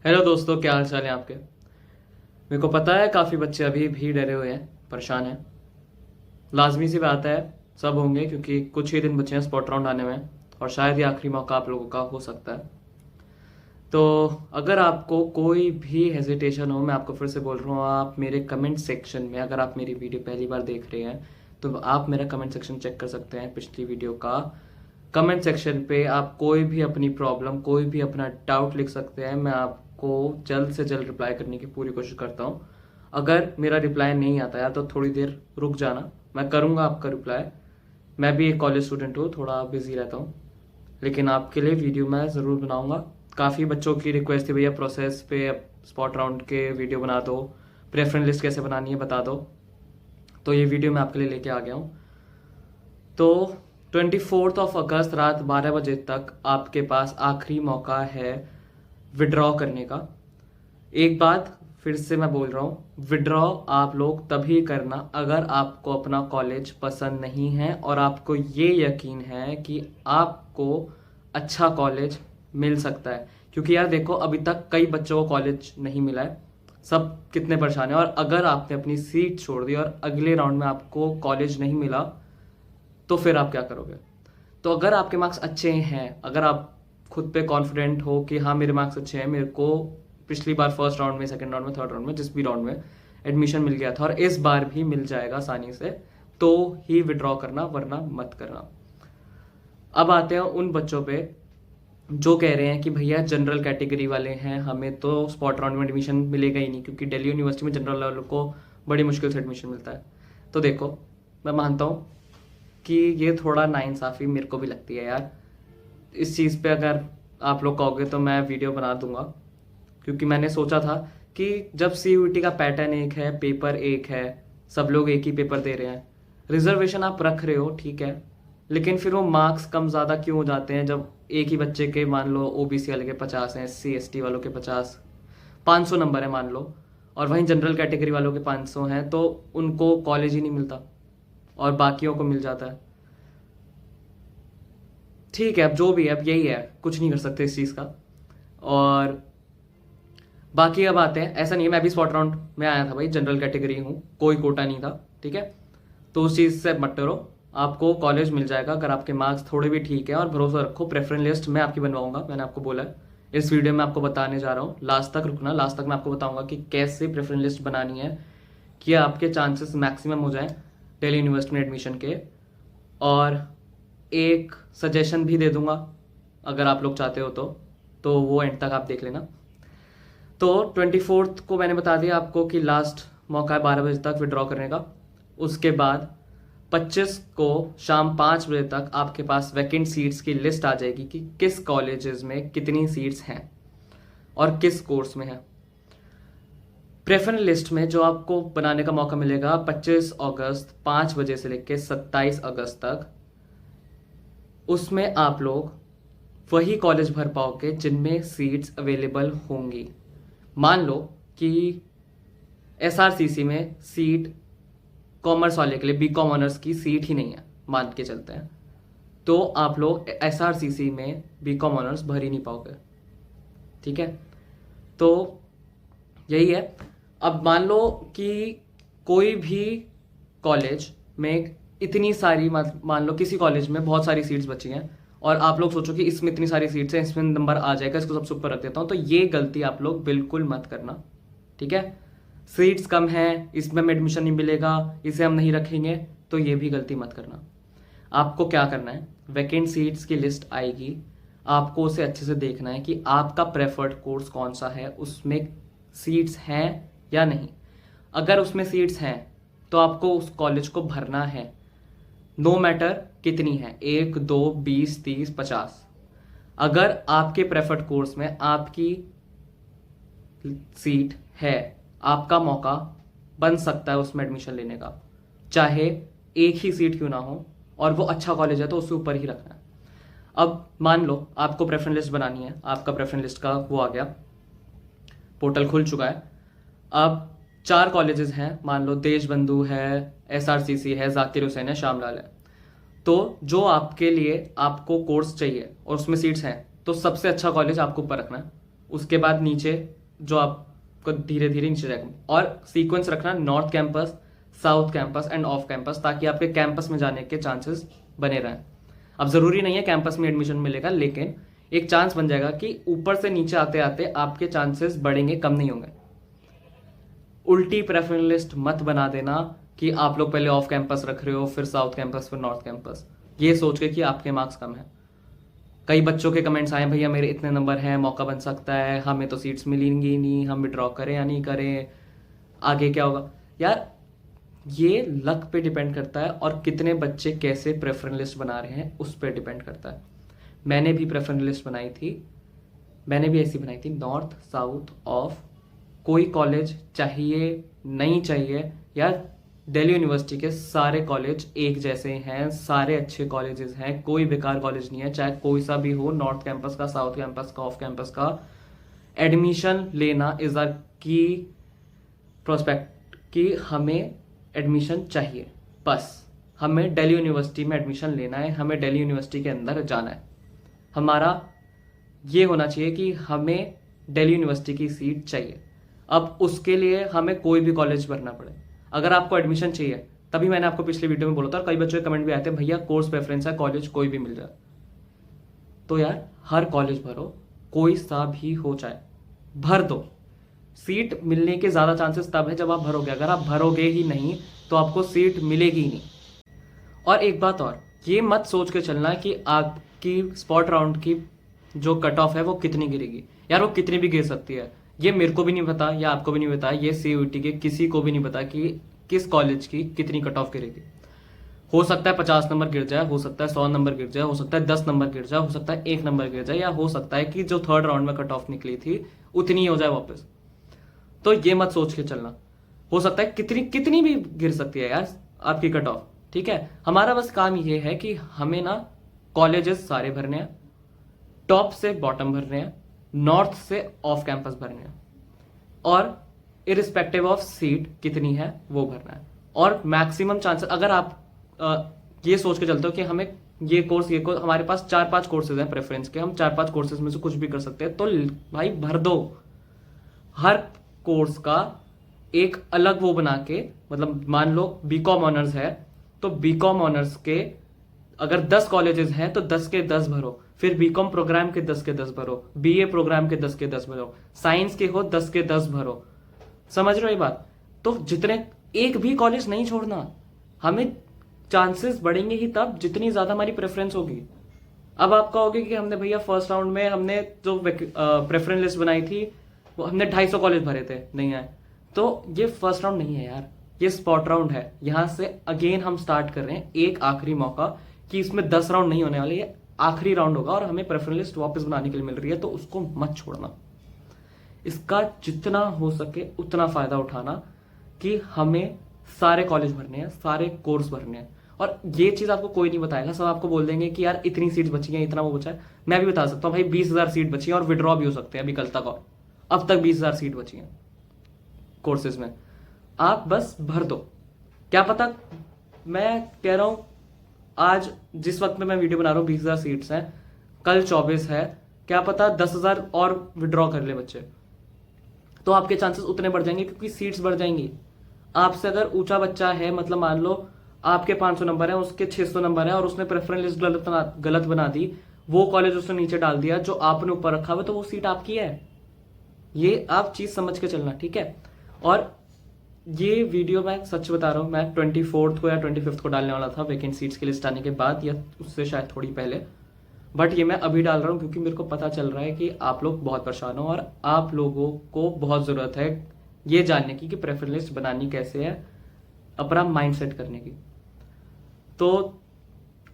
Hello दोस्तों, क्या हाल चाल है आपके। मेरे को पता है काफ़ी बच्चे अभी भी डरे हुए हैं, परेशान हैं। लाजमी सी बात है, सब होंगे क्योंकि कुछ ही दिन बचे हैं स्पॉट राउंड आने में और शायद ये आखिरी मौका आप लोगों का हो सकता है। तो अगर आपको कोई भी हेजिटेशन हो, मैं आपको फिर से बोल रहा हूँ, आप मेरे कमेंट सेक्शन में, अगर आप मेरी वीडियो पहली बार देख रहे हैं तो आप मेरा कमेंट सेक्शन चेक कर सकते हैं। पिछली वीडियो का कमेंट सेक्शन पे आप कोई भी अपनी प्रॉब्लम, कोई भी अपना डाउट लिख सकते हैं। मैं आपको जल्द से जल्द रिप्लाई करने की पूरी कोशिश करता हूँ। अगर मेरा रिप्लाई नहीं आता है तो थोड़ी देर रुक जाना, मैं करूँगा आपका रिप्लाई। मैं भी एक कॉलेज स्टूडेंट हूँ, थोड़ा बिजी रहता हूँ, लेकिन आपके लिए वीडियो मैं ज़रूर बनाऊँगा। काफ़ी बच्चों की रिक्वेस्ट थी, भैया प्रोसेस पे स्पॉट राउंड के वीडियो बना दो, प्रेफरेंस लिस्ट कैसे बनानी है बता दो। तो ये वीडियो मैं आपके लिए लेके आ गया हूँ। तो 24 अगस्त रात 12 बजे तक आपके पास आखिरी मौका है विड्रॉ करने का। एक बात फिर से मैं बोल रहा हूँ, विड्रॉ आप लोग तभी करना अगर आपको अपना कॉलेज पसंद नहीं है और आपको ये यकीन है कि आपको अच्छा कॉलेज मिल सकता है। क्योंकि यार देखो, अभी तक कई बच्चों को कॉलेज नहीं मिला है, सब कितने परेशान हैं। और अगर आपने अपनी सीट छोड़ दी और अगले राउंड में आपको कॉलेज नहीं मिला तो फिर आप क्या करोगे। तो अगर आपके मार्क्स अच्छे हैं, अगर आप खुद पे कॉन्फिडेंट हो कि हाँ मेरे मार्क्स अच्छे हैं, मेरे को पिछली बार फर्स्ट राउंड में, सेकंड राउंड में, थर्ड राउंड में, जिस भी राउंड में एडमिशन मिल गया था और इस बार भी मिल जाएगा आसानी से, तो ही विड्रॉ करना, वरना मत करना। अब आते हैं उन बच्चों पे जो कह रहे हैं कि भैया जनरल कैटेगरी वाले हैं, हमें तो स्पॉट राउंड में एडमिशन मिलेगा ही नहीं क्योंकि दिल्ली यूनिवर्सिटी में जनरल वालों को बड़ी मुश्किल से एडमिशन मिलता है। तो देखो, मैं मानता हूँ कि ये थोड़ा नाइंसाफ़ी मेरे को भी लगती है यार। इस चीज़ पे अगर आप लोग कहोगे तो मैं वीडियो बना दूंगा, क्योंकि मैंने सोचा था कि जब CUET का पैटर्न एक है, पेपर एक है, सब लोग एक ही पेपर दे रहे हैं, रिजर्वेशन आप रख रहे हो ठीक है, लेकिन फिर वो मार्क्स कम ज़्यादा क्यों हो जाते हैं जब एक ही बच्चे के, मान लो OBC वाले के 50 हैं, SC ST वालों के 50, 500 नंबर है मान लो, और वहीं जनरल कैटेगरी वालों के 500 हैं, तो उनको कॉलेज ही नहीं मिलता और बाकियों को मिल जाता है। ठीक है, अब जो भी है, अब यही है, कुछ नहीं कर सकते इस चीज़ का। और बाकी अब आते हैं, ऐसा नहीं है, मैं भी स्पॉट राउंड में आया था भाई, जनरल कैटेगरी हूँ, कोई कोटा नहीं था, ठीक है। तो उस चीज़ से मत डरो, आपको कॉलेज मिल जाएगा अगर आपके मार्क्स थोड़े भी ठीक है। और भरोसा रखो, प्रेफरेंस लिस्ट मैं आपकी बनवाऊंगा, मैंने आपको बोला है। इस वीडियो में आपको बताने जा रहा हूँ, लास्ट तक रुकना, लास्ट तक मैं आपको बताऊंगा कि कैसे प्रेफरेंस लिस्ट बनानी है कि आपके चांसेस मैक्सिमम हो जाएं दिल्ली यूनिवर्सिटी में एडमिशन के। और एक सजेशन भी दे दूंगा अगर आप लोग चाहते हो तो वो एंड तक आप देख लेना। तो 24 को मैंने बता दिया आपको कि लास्ट मौका है 12 बजे तक विड्रॉ करने का। उसके बाद 25 को शाम 5 बजे तक आपके पास वैकेंट सीट्स की लिस्ट आ जाएगी कि किस कॉलेजेस में कितनी सीट्स हैं और किस कोर्स में है। प्रेफरेंस लिस्ट में जो आपको बनाने का मौका मिलेगा 25 अगस्त 5 बजे से लेकर 27 अगस्त तक, उसमें आप लोग वही कॉलेज भर पाओगे जिनमें सीट्स अवेलेबल होंगी। मान लो कि SRCC में सीट कॉमर्स वाले के लिए, BCom ऑनर्स की सीट ही नहीं है, मान के चलते हैं, तो आप लोग SRCC में BCom ऑनर्स भर ही नहीं पाओगे, ठीक है। तो यही है। अब मान लो कि कोई भी कॉलेज में इतनी सारी, मान लो किसी कॉलेज में बहुत सारी सीट्स बची हैं और आप लोग सोचो कि इसमें इतनी सारी सीट्स हैं, इसमें नंबर आ जाएगा, इसको सबसे ऊपर रख देता हूँ, तो ये गलती आप लोग बिल्कुल मत करना, ठीक है। सीट्स कम है, इसमें हमें एडमिशन नहीं मिलेगा, इसे हम नहीं रखेंगे, तो ये भी गलती मत करना। आपको क्या करना है, वैकेंट सीट्स की लिस्ट आएगी, आपको उसे अच्छे से देखना है कि आपका प्रेफर्ड कोर्स कौन सा है, उसमें सीट्स हैं या नहीं। अगर उसमें सीट्स हैं तो आपको उस कॉलेज को भरना है, नो मैटर कितनी है, 1 2 20 30 50। अगर आपके प्रेफर्ड कोर्स में आपकी सीट है, आपका मौका बन सकता है उसमें एडमिशन लेने का, चाहे एक ही सीट क्यों ना हो और वो अच्छा कॉलेज है तो उससे ऊपर ही रखना है। अब मान लो आपको प्रेफरेंस लिस्ट बनानी है, आपका प्रेफरेंस लिस्ट का वो आ गया, पोर्टल खुल चुका है। अब 4 कॉलेजेस हैं, मान लो देशबंधु है, SRCC है, जाकिर हुसैन है, श्यामलाल है। तो जो आपके लिए आपको कोर्स चाहिए और उसमें सीट्स हैं, तो सबसे अच्छा कॉलेज आपको ऊपर रखना है, उसके बाद नीचे जो आपको धीरे धीरे नीचे जाएगा, और सीक्वेंस रखना north campus, south campus end off campus, ताकि आपके कैंपस में जाने के चांसेस बने रहें। अब जरूरी नहीं है कैंपस में एडमिशन मिलेगा, लेकिन एक चांस बन जाएगा कि ऊपर से नीचे आते आते आपके चांसेस बढ़ेंगे, कम नहीं होंगे। उल्टी प्रेफरेंस लिस्ट मत बना देना कि आप लोग पहले ऑफ कैंपस रख रहे हो, फिर साउथ कैंपस, फिर नॉर्थ कैंपस, ये सोच के कि आपके मार्क्स कम है। कई बच्चों के कमेंट्स आए, भैया मेरे इतने नंबर हैं, मौका बन सकता है, हमें तो सीट्स मिलेंगी नहीं, हम विड्रॉ करें या नहीं करें, आगे क्या होगा। यार ये लक पे डिपेंड करता है, और कितने बच्चे कैसे प्रेफरेंस लिस्ट बना रहे हैं उस पर डिपेंड करता है। मैंने भी प्रेफरेंस लिस्ट बनाई थी, मैंने भी ऐसी बनाई थी, नॉर्थ साउथ ऑफ, कोई कॉलेज चाहिए नहीं चाहिए। यार दिल्ली यूनिवर्सिटी के सारे कॉलेज एक जैसे हैं, सारे अच्छे कॉलेजेस हैं, कोई बेकार कॉलेज नहीं है, चाहे कोई सा भी हो, नॉर्थ कैंपस का, साउथ कैंपस का, ऑफ कैंपस का। एडमिशन लेना इज आर की प्रोस्पेक्ट कि हमें एडमिशन चाहिए, बस हमें दिल्ली यूनिवर्सिटी में एडमिशन लेना है, हमें दिल्ली यूनिवर्सिटी के अंदर जाना है। हमारा ये होना चाहिए कि हमें दिल्ली यूनिवर्सिटी की सीट चाहिए। अब उसके लिए हमें कोई भी कॉलेज भरना पड़े, अगर आपको एडमिशन चाहिए, तभी मैंने आपको पिछले वीडियो में बोला था, और कई बच्चों के कमेंट भी आए थे, भैया कोर्स प्रेफरेंस है, कॉलेज कोई भी मिल जाए। तो यार हर कॉलेज भरो, कोई सा भी हो, चाहे भर दो। सीट मिलने के ज्यादा चांसेस तब है जब आप भरोगे, अगर आप भरोगे ही नहीं तो आपको सीट मिलेगी ही नहीं। और एक बात और, ये मत सोच के चलना कि आपकी स्पॉट राउंड की जो कट ऑफ है वो कितनी गिरेगी। यार वो कितनी भी गिर सकती है, ये मेरे को भी नहीं पता, या आपको भी नहीं पता, ये सीयूईटी के किसी को भी नहीं पता कि किस कॉलेज की कितनी कट ऑफ गिरेगी। हो सकता है 50 नंबर गिर जाए, हो सकता है 100 नंबर गिर जाए, हो सकता है 10 नंबर गिर जाए, हो सकता है 1 नंबर गिर जाए, या हो सकता है कि जो थर्ड राउंड में कट ऑफ निकली थी उतनी हो जाए वापस। तो ये मत सोच के चलना, हो सकता है कितनी कितनी भी गिर सकती है यार आपकी कट ऑफ, ठीक है। हमारा बस काम ये है कि हमें ना कॉलेजेस सारे भरने हैं, टॉप से बॉटम भरने हैं, नॉर्थ से ऑफ कैंपस भरने हैं, और इरिस्पेक्टिव ऑफ सीट कितनी है वो भरना है। और मैक्सिमम चांसेस, अगर आप ये सोच के चलते हो कि हमें ये कोर्स हमारे पास 4-5 कोर्सेज हैं प्रेफरेंस के, हम 4-5 कोर्सेज में से कुछ भी कर सकते हैं, तो भाई भर दो। हर कोर्स का एक अलग वो बना के, मतलब मान लो बीकॉम ऑनर्स है तो बीकॉम ऑनर्स के अगर 10 कॉलेजेस हैं तो 10 के 10 भरो, फिर बीकॉम प्रोग्राम के 10 के 10 भरो, बीए प्रोग्राम के 10 के 10 भरो, साइंस के हो 10 के 10 भरो। समझ रहे हो ये बात। तो जितने, एक भी कॉलेज नहीं छोड़ना, हमें चांसेस बढ़ेंगे ही तब जितनी ज्यादा हमारी प्रेफरेंस होगी। अब आप कहोगे कि हमने भैया फर्स्ट राउंड में हमने जो प्रेफरेंस लिस्ट बनाई थी वो हमने 250 कॉलेज भरे थे, नहीं आए, तो ये फर्स्ट राउंड नहीं है यार, ये स्पॉट राउंड है। यहां से अगेन हम स्टार्ट कर रहे हैं, एक आखिरी मौका कि इसमें 10 राउंड नहीं होने वाले, ये आखिरी राउंड होगा और हमें प्रेफरेंस लिस्ट वापस बनाने के लिए मिल रही है, तो उसको मत छोड़ना। इसका जितना हो सके उतना फायदा उठाना कि हमें सारे कॉलेज भरने हैं, सारे कोर्स भरने हैं। और ये चीज आपको कोई नहीं बताएगा, सब आपको बोल देंगे कि यार इतनी सीट्स बची हैं, इतना वो बचा है। मैं भी बता सकता हूँ भाई 20,000 सीट बची है और विड्रॉ भी हो सकते हैं अभी कल तक, और अब तक 20,000 सीट बची हैं कोर्सेज में। आप बस भर दो, क्या पता, मैं कह रहा हूं आज जिस वक्त में मैं वीडियो बना रहा हूँ 20,000 सीट्स हैं, कल 24 है, क्या पता 10,000 और विड्रॉ कर ले बच्चे, तो आपके चांसेस उतने बढ़ जाएंगे क्योंकि सीट्स बढ़ जाएंगी। आपसे अगर ऊंचा बच्चा है, मतलब मान लो आपके 500 नंबर है, उसके 600 नंबर है, और उसने प्रेफरेंस लिस्ट गलत बना दी, वो कॉलेज उसने नीचे डाल दिया जो आपने ऊपर रखा हुआ, तो वो सीट आपकी है। ये आप चीज समझ के चलना, ठीक है। और ये वीडियो मैं सच बता रहा हूँ, मैं 24 को या 25 को डालने वाला था वैकेंट सीट्स की लिस्ट आने के बाद, या उससे शायद थोड़ी पहले, बट ये मैं अभी डाल रहा हूँ क्योंकि मेरे को पता चल रहा है कि आप लोग बहुत परेशान हो और आप लोगों को बहुत जरूरत है ये जानने की कि प्रेफरेंस लिस्ट बनानी कैसे है, अपना माइंड सेट करने की। तो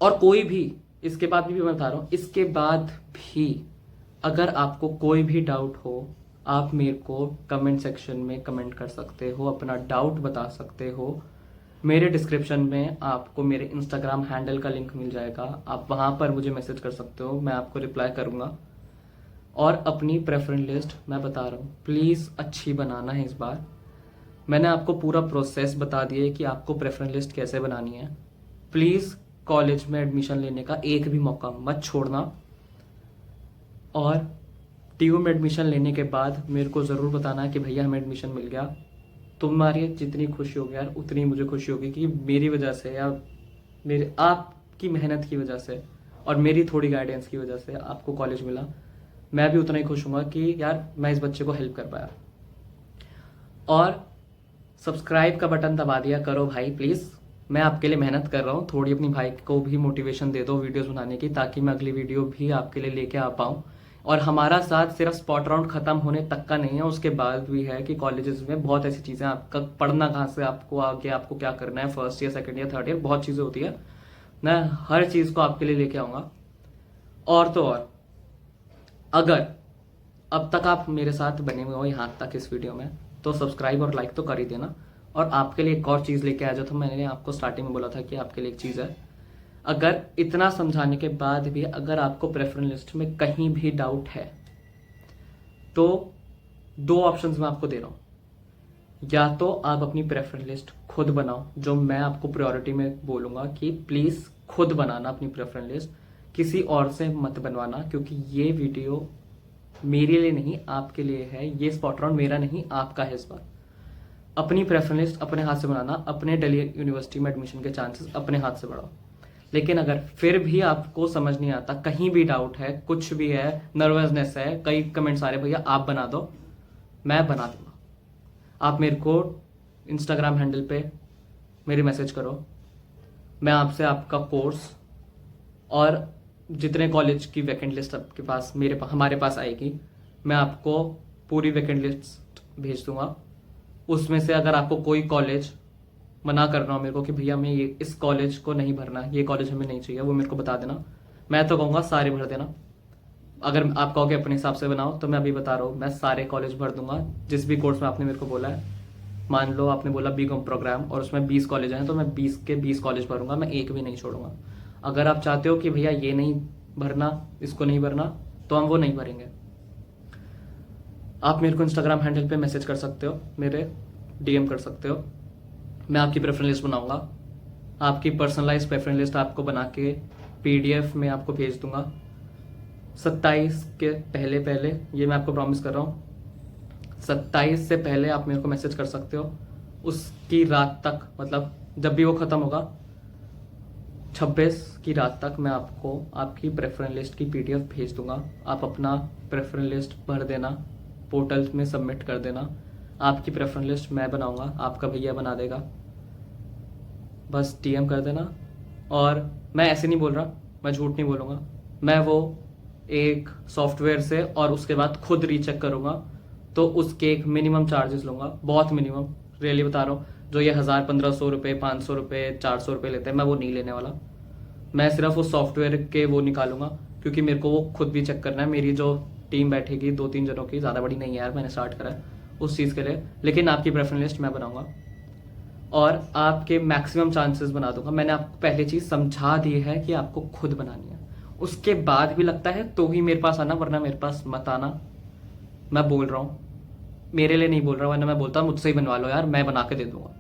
और कोई भी, इसके बाद भी मैं बता रहा हूँ, इसके बाद भी अगर आपको कोई भी डाउट हो, आप मेरे को कमेंट सेक्शन में कमेंट कर सकते हो, अपना डाउट बता सकते हो। मेरे डिस्क्रिप्शन में आपको मेरे इंस्टाग्राम हैंडल का लिंक मिल जाएगा, आप वहां पर मुझे मैसेज कर सकते हो, मैं आपको रिप्लाई करूंगा। और अपनी प्रेफरेंस लिस्ट मैं बता रहा हूँ, प्लीज अच्छी बनाना है इस बार। मैंने आपको पूरा प्रोसेस बता दिया है कि आपको प्रेफरेंस लिस्ट कैसे बनानी है। प्लीज कॉलेज में एडमिशन लेने का एक भी मौका मत छोड़ना, और टीयू में एडमिशन लेने के बाद मेरे को ज़रूर बताना कि भैया हमें एडमिशन मिल गया। तुम्हारी जितनी खुशी होगी यार उतनी मुझे खुशी होगी कि मेरी वजह से या मेरे आपकी मेहनत की वजह से और मेरी थोड़ी गाइडेंस की वजह से आपको कॉलेज मिला। मैं भी उतना ही खुश हूँगा कि यार मैं इस बच्चे को हेल्प कर पाया। और सब्सक्राइब का बटन दबा दिया करो भाई प्लीज़। मैं आपके लिए मेहनत कर रहा हूँ, थोड़ी अपनी भाई को भी मोटिवेशन दे दो वीडियोस बनाने की, ताकि मैं अगली वीडियो भी आपके लिए लेके आ पाऊँ। और हमारा साथ सिर्फ स्पॉट राउंड खत्म होने तक का नहीं है, उसके बाद भी है कि कॉलेजेस में बहुत ऐसी चीज़ें, आपका पढ़ना कहाँ से, आपको आगे आपको क्या करना है, first year second year third year, बहुत चीज़ें होती है। मैं हर चीज़ को आपके लिए लेके आऊँगा। और तो और अगर अब तक आप मेरे साथ बने हुए हो यहाँ तक इस वीडियो में, तो सब्सक्राइब और लाइक तो कर ही देना। और आपके लिए एक और चीज़ लेके आया, जो था मैंने आपको स्टार्टिंग में बोला था कि आपके लिए एक चीज़ है। अगर इतना समझाने के बाद भी अगर आपको प्रेफरेंस लिस्ट में कहीं भी डाउट है, तो 2 ऑप्शंस मैं आपको दे रहा हूँ। या तो आप अपनी प्रेफरेंस लिस्ट खुद बनाओ, जो मैं आपको प्रायोरिटी में बोलूँगा कि प्लीज़ खुद बनाना अपनी प्रेफरेंस लिस्ट, किसी और से मत बनवाना, क्योंकि ये वीडियो मेरे लिए नहीं आपके लिए है। ये स्पॉट राउंड मेरा नहीं आपका है इस बार। अपनी प्रेफरेंस लिस्ट अपने हाथ से बनाना, अपने दिल्ली यूनिवर्सिटी में एडमिशन के चांसेस अपने हाथ से बढ़ाओ। लेकिन अगर फिर भी आपको समझ नहीं आता, कहीं भी डाउट है, कुछ भी है, नर्वसनेस है, कई कमेंट्स आ रहे भैया आप बना दो, मैं बना दूंगा। आप मेरे को इंस्टाग्राम हैंडल पे मेरी मैसेज करो, मैं आपसे आपका कोर्स और जितने कॉलेज की वैकेंट लिस्ट आपके पास हमारे पास आएगी, मैं आपको पूरी वैकेंट लिस्ट भेज दूंगा। उसमें से अगर आपको कोई कॉलेज मना कर रहा हूँ मेरे को कि भैया मैं ये इस कॉलेज को नहीं भरना, ये कॉलेज हमें नहीं चाहिए, वो मेरे को बता देना। मैं तो कहूँगा सारे भर देना। अगर आप कहोगे अपने हिसाब से बनाओ, तो मैं अभी बता रहा हूँ मैं सारे कॉलेज भर दूंगा जिस भी कोर्स में आपने मेरे को बोला है। मान लो आपने बोला बीकॉम प्रोग्राम और उसमें 20 कॉलेज हैं, तो मैं 20 के 20 कॉलेज भरूंगा, मैं एक भी नहीं छोड़ूंगा। अगर आप चाहते हो कि भैया ये नहीं भरना, इसको नहीं भरना, तो हम वो नहीं भरेंगे। आप मेरे को इंस्टाग्राम हैंडल पे मैसेज कर सकते हो, मेरे डीएम कर सकते हो, मैं आपकी प्रेफरेंस लिस्ट बनाऊंगा। आपकी पर्सनलाइज प्रेफरेंस लिस्ट आपको बना के पीडीएफ में आपको भेज दूंगा 27 के पहले ये मैं आपको प्रॉमिस कर रहा हूँ। 27 से पहले आप मेरे को मैसेज कर सकते हो। उसकी रात तक, मतलब जब भी वो ख़त्म होगा 26 की रात तक, मैं आपको आपकी प्रेफरेंस लिस्ट की पीडीएफ भेज दूंगा। आप अपना प्रेफरेंस लिस्ट भर देना, पोर्टल में सबमिट कर देना। आपकी प्रेफरेंस लिस्ट मैं बनाऊंगा, आपका भैया बना देगा, बस डीएम कर देना। और मैं ऐसे नहीं बोल रहा, मैं झूठ नहीं बोलूँगा, मैं वो एक सॉफ्टवेयर से और उसके बाद खुद रीचेक करूँगा, तो उसके एक मिनिमम चार्जेस लूँगा, बहुत मिनिमम, रियली बता रहा हूँ। जो ये 1000-1500 रुपये, 500 रुपये, 400 रुपये लेते हैं, मैं वो नहीं लेने वाला। मैं सिर्फ उस सॉफ्टवेयर के वो निकालूंगा, क्योंकि मेरे को वो खुद भी चेक करना है। मेरी जो टीम बैठेगी 2-3 जनों की, ज़्यादा बड़ी नहीं है यार, मैंने स्टार्ट करा है उस चीज़ के लिए। लेकिन आपकी प्रेफरेंस लिस्ट मैं बनाऊंगा और आपके मैक्सिमम चांसेस बना दूंगा। मैंने आपको पहले चीज़ समझा दी है कि आपको खुद बनानी है। उसके बाद भी लगता है तो ही मेरे पास आना, वरना मेरे पास मत आना। मैं बोल रहा हूँ, मेरे लिए नहीं बोल रहा, वरना मैं बोलता मुझसे ही बनवा लो यार, मैं बना के दे दूंगा।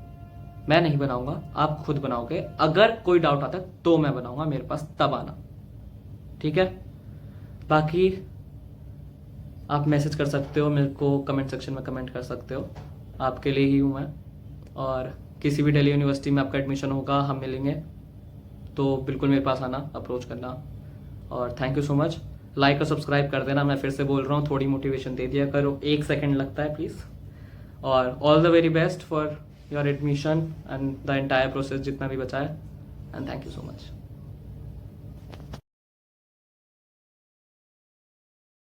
मैं नहीं बनाऊंगा, आप खुद बनाओगे। अगर कोई डाउट आता है तो मैं बनाऊंगा, मेरे पास तब आना, ठीक है। बाकी आप मैसेज कर सकते हो मेरे को, कमेंट सेक्शन में कमेंट कर सकते हो, आपके लिए ही हूँ मैं। और किसी भी दिल्ली यूनिवर्सिटी में आपका एडमिशन होगा, हम मिलेंगे, तो बिल्कुल मेरे पास आना, अप्रोच करना। और thank you so much. Like और सब्सक्राइब कर देना, मैं फिर से बोल रहा हूँ, थोड़ी मोटिवेशन दे दिया करो, 1 सेकेंड लगता है प्लीज़। और all the very best for your admission and the entire process जितना भी बचा है, and thank you so much.